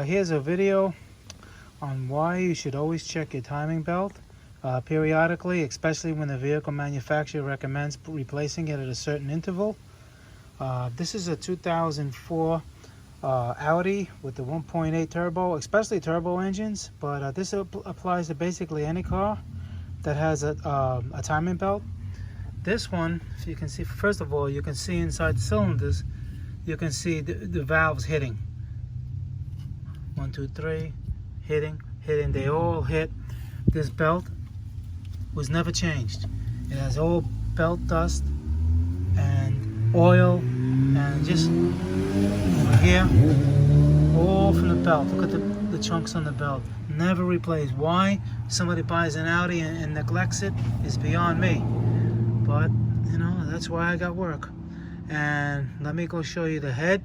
here's a video on why you should always check your timing belt periodically, especially when the vehicle manufacturer recommends replacing it at a certain interval. This is a 2004 Audi with the 1.8 turbo, especially turbo engines, but this applies to basically any car that has a timing belt. This one, if you can see, first of all, you can see inside the cylinders, you can see the valves hitting. 1, 2, 3, hitting. They all hit. This belt was never changed. It has all belt dust and oil and just over here, all from the belt. Look at the chunks on the belt. Never replaced. Why somebody buys an Audi and neglects it is beyond me. But, you know, that's why I got work. And let me go show you the head,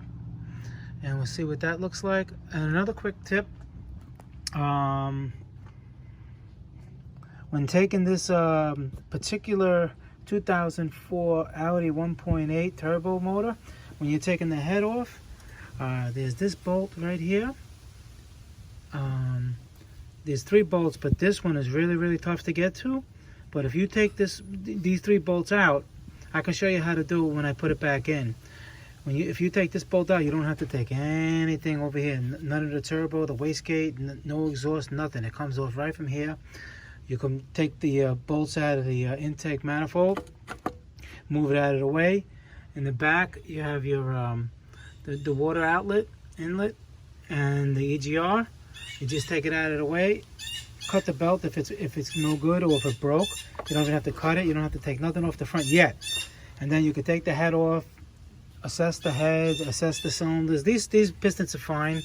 and we'll see what that looks like. And another quick tip, when taking this particular 2004 Audi 1.8 turbo motor, when you're taking the head off, there's this bolt right here. There's 3 bolts, but this one is really tough to get to. But if you take these 3 bolts out, I can show you how to do it when I put it back in. If you take this bolt out, you don't have to take anything over here. None of the turbo, the wastegate, no exhaust, nothing. It comes off right from here. You can take the bolts out of the intake manifold, move it out of the way. In the back, you have your the water outlet, inlet, and the EGR. You just take it out of the way. Cut the belt if it's no good, or if it broke. You don't even have to cut it. You don't have to take nothing off the front yet. And then you can take the head off, assess the head, assess the cylinders. These pistons are fine.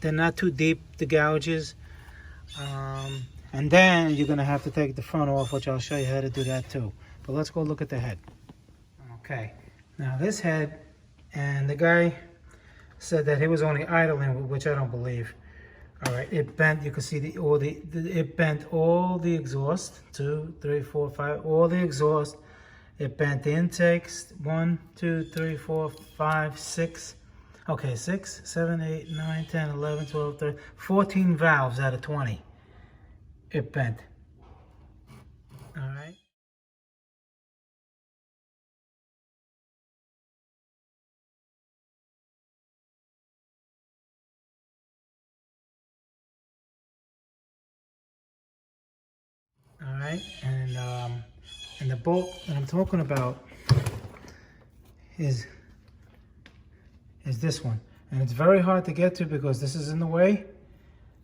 They're not too deep, the gouges. And then you're gonna have to take the front off, which I'll show you how to do that too. But let's go look at the head. Okay, now this head, and the guy said that he was only idling, which I don't believe. All right, it bent. You can see it bent all the exhaust. 2, 3, 4, 5. All the exhaust. It bent the intakes. 1, 2, 3, 4, 5, 6. Okay, 6, 7, 8, 9, 10, 11, 12, 13, 14 valves out of 20. It bent. All right. All right, and the bolt that I'm talking about is this one, and it's very hard to get to because this is in the way.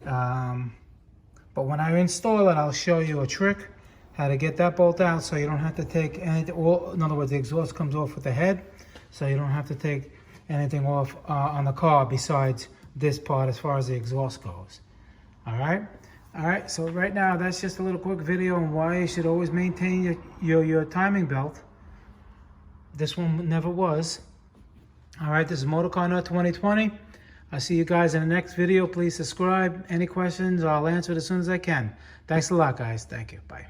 But when I install it, I'll show you a trick how to get that bolt out, so you don't have to take anything. In other words, the exhaust comes off with the head, so you don't have to take anything off on the car besides this part as far as the exhaust goes. All right. All right, so right now that's just a little quick video on why you should always maintain your timing belt. This one never was. All right, this is Motorcarnut 2020. I'll see you guys in the next video. Please subscribe. Any questions, I'll answer it as soon as I can. Thanks a lot, guys. Thank you. Bye.